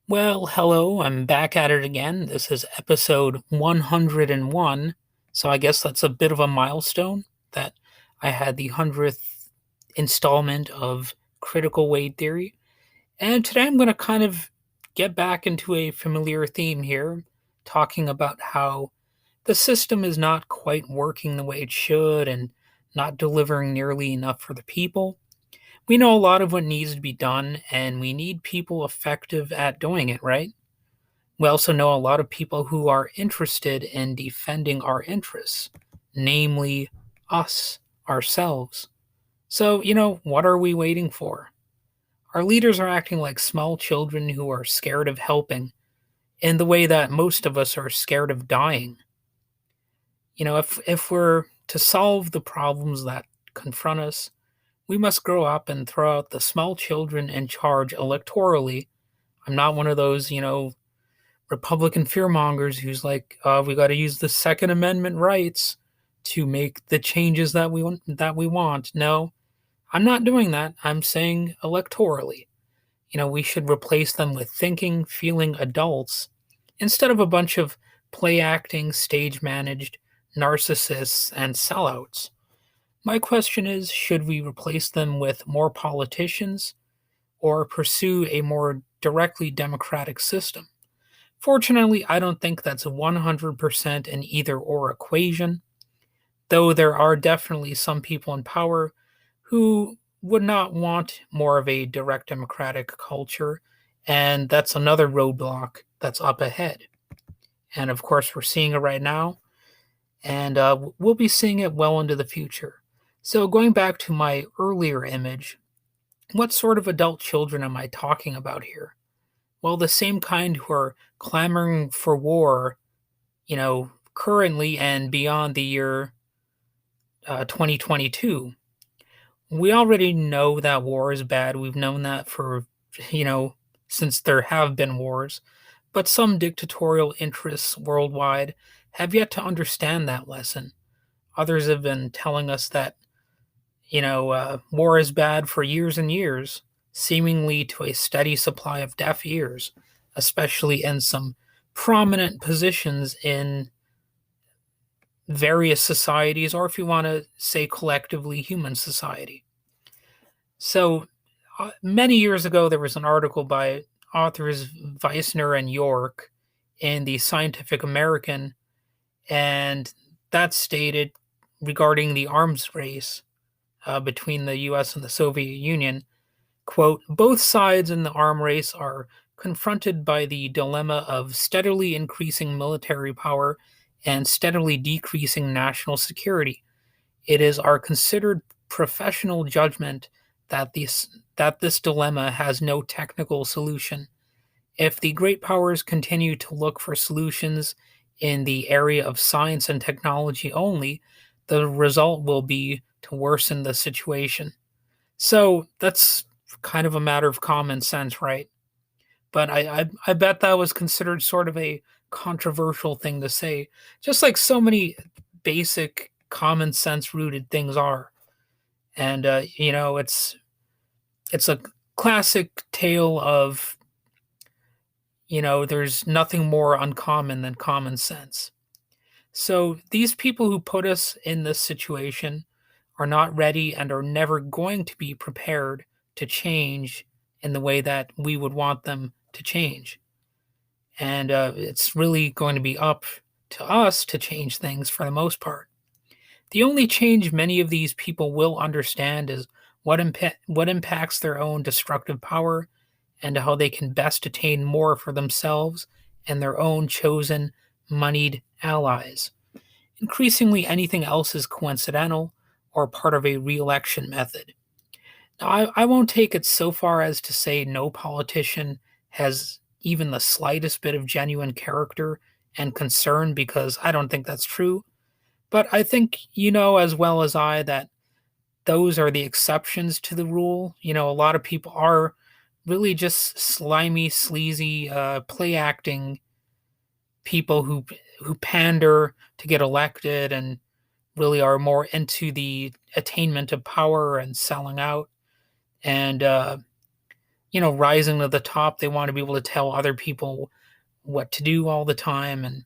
Well, hello, I'm back at it again. This is episode 101. So I guess that's a bit of a milestone that I had the 100th installment of critical weight theory. And today I'm going to kind of get back into a familiar theme here, talking about how the system is not quite working the way it should and not delivering nearly enough for the people. We know a lot of what needs to be done, and we need people effective at doing it, right? We also know a lot of people who are interested in defending our interests, namely us, ourselves. So, what are we waiting for? Our leaders are acting like small children who are scared of helping in the way that most of us are scared of dying. If we're to solve the problems that confront us, we must grow up and throw out the small children in charge electorally. I'm not one of those, Republican fearmongers who's like, we got to use the Second Amendment rights to make the changes that we want. No, I'm not doing that. I'm saying electorally. We should replace them with thinking, feeling adults instead of a bunch of play acting, stage managed narcissists and sellouts. My question is, should we replace them with more politicians or pursue a more directly democratic system? Fortunately, I don't think that's 100% an either or equation, though there are definitely some people in power who would not want more of a direct democratic culture, and that's another roadblock that's up ahead. And of course, we're seeing it right now, and we'll be seeing it well into the future. So, going back to my earlier image, what sort of adult children am I talking about here? Well, the same kind who are clamoring for war, currently and beyond the year 2022. We already know that war is bad. We've known that for, you know, since there have been wars. But some dictatorial interests worldwide have yet to understand that lesson. Others have been telling us that, war is bad for years and years, seemingly to a steady supply of deaf ears, especially in some prominent positions in various societies, or if you want to say collectively, human society. So, many years ago, there was an article by authors Weissner and York in the Scientific American, and that stated regarding the arms race between the US and the Soviet Union, quote, both sides in the arm race are confronted by the dilemma of steadily increasing military power and steadily decreasing national security. It is our considered professional judgment that this dilemma has no technical solution. If the great powers continue to look for solutions in the area of science and technology only, the result will be to worsen the situation. So that's kind of a matter of common sense, right? But I bet that was considered sort of a controversial thing to say, just like so many basic common sense rooted things are. And it's a classic tale of, there's nothing more uncommon than common sense. So these people who put us in this situation are not ready and are never going to be prepared to change in the way that we would want them to change. And it's really going to be up to us to change things for the most part. The only change many of these people will understand is what impacts their own destructive power and how they can best attain more for themselves and their own chosen, moneyed allies. Increasingly, anything else is coincidental or part of a re election method. Now, I won't take it so far as to say no politician has even the slightest bit of genuine character and concern, because I don't think that's true. But I think you know as well as I that those are the exceptions to the rule. A lot of people are really just slimy, sleazy, play acting people who pander to get elected and really are more into the attainment of power and selling out. And rising to the top. They want to be able to tell other people what to do all the time. And,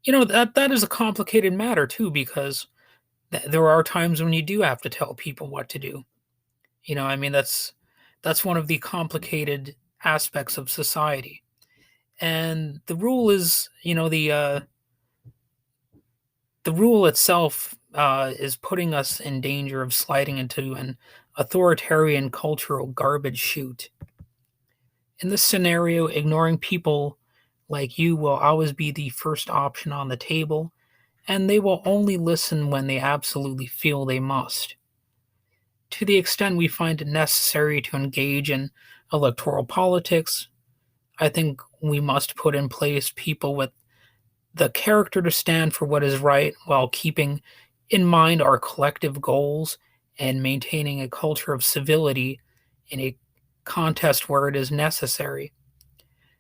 that is a complicated matter too, because there are times when you do have to tell people what to do. I mean, that's one of the complicated aspects of society. And the rule is, the rule itself is putting us in danger of sliding into an authoritarian cultural garbage chute. In this scenario, ignoring people like you will always be the first option on the table, and they will only listen when they absolutely feel they must. To the extent we find it necessary to engage in electoral politics, I think we must put in place people with the character to stand for what is right while keeping in mind our collective goals and maintaining a culture of civility in a contest where it is necessary.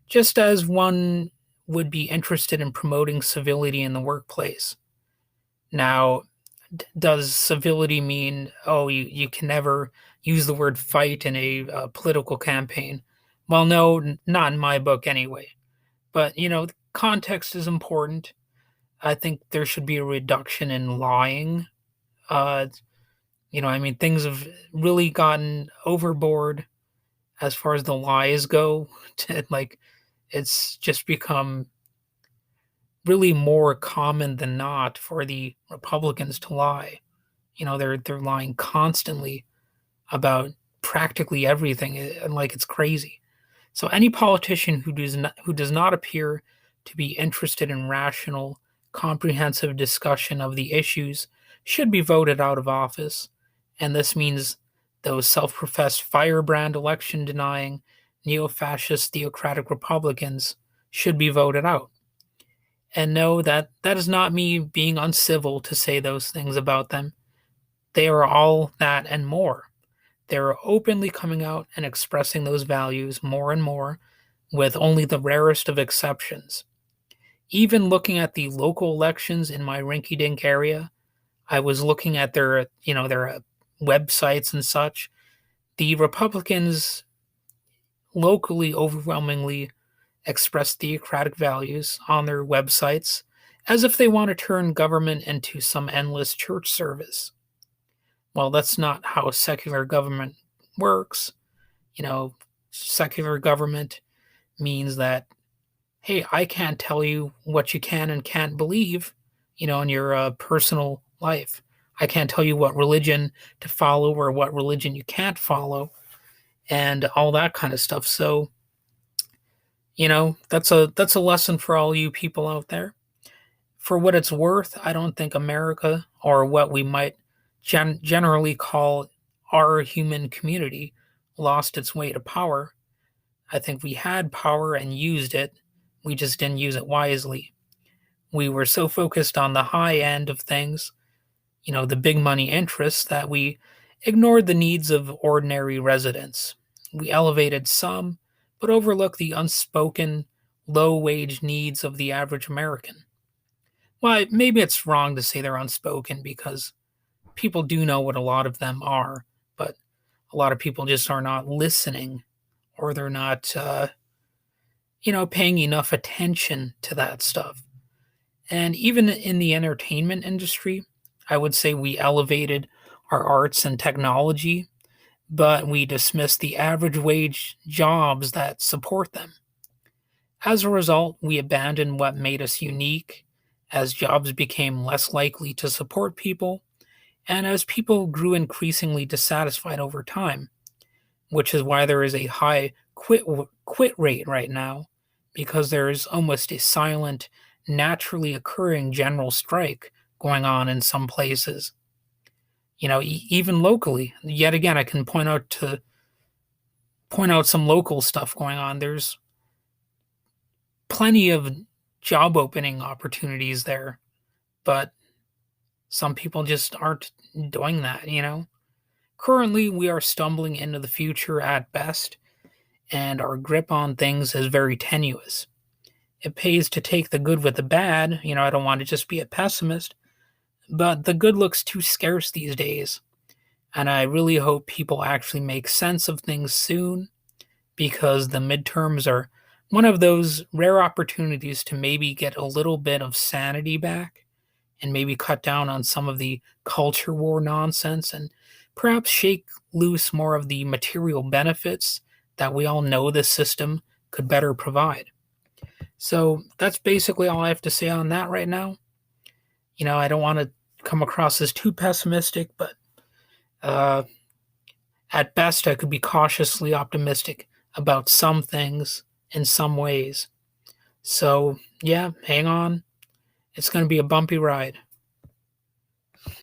Just as one would be interested in promoting civility in the workplace. Now, does civility mean, oh, you can never use the word fight in a political campaign? Well, no, not in my book anyway. But, context is important. I think there should be a reduction in lying. Uh, I mean, things have really gotten overboard as far as the lies go. Like, it's just become really more common than not for the Republicans to lie. They're lying constantly about practically everything, and like it's crazy. So any politician who does not appear to be interested in rational, comprehensive discussion of the issues should be voted out of office, and this means those self-professed firebrand election denying neo-fascist theocratic Republicans should be voted out. And know that that is not me being uncivil to say those things about them. They are all that and more. They are openly coming out and expressing those values more and more, with only the rarest of exceptions. Even looking at the local elections in my rinky-dink area, I was looking at their websites and such. The Republicans locally overwhelmingly express theocratic values on their websites as if they want to turn government into some endless church service. Well, that's not how secular government works. Secular government means that, hey, I can't tell you what you can and can't believe, in your personal life. I can't tell you what religion to follow or what religion you can't follow and all that kind of stuff. So, that's a lesson for all you people out there. For what it's worth, I don't think America, or what we might generally call our human community, lost its way to power. I think we had power and used it. We just didn't use it wisely. We were so focused on the high end of things, the big money interests, that we ignored the needs of ordinary residents. We elevated some, but overlooked the unspoken, low wage needs of the average American. Well, maybe it's wrong to say they're unspoken, because people do know what a lot of them are, but a lot of people just are not listening, or they're not, paying enough attention to that stuff. And even in the entertainment industry, I would say we elevated our arts and technology, but we dismissed the average wage jobs that support them. As a result, we abandoned what made us unique as jobs became less likely to support people, and as people grew increasingly dissatisfied over time, which is why there is a high quit rate right now, because there is almost a silent, naturally occurring general strike going on in some places. Even locally. Yet again, I can point out some local stuff going on. There's plenty of job opening opportunities there, but some people just aren't doing that. Currently, we are stumbling into the future at best, and our grip on things is very tenuous. It pays to take the good with the bad. I don't want to just be a pessimist, but the good looks too scarce these days. And I really hope people actually make sense of things soon because the midterms are one of those rare opportunities to maybe get a little bit of sanity back and maybe cut down on some of the culture war nonsense and perhaps shake loose more of the material benefits that we all know this system could better provide. So that's basically all I have to say on that right now. I don't want to come across as too pessimistic, but uh, at best, I could be cautiously optimistic about some things in some ways. So, yeah, hang on. It's going to be a bumpy ride.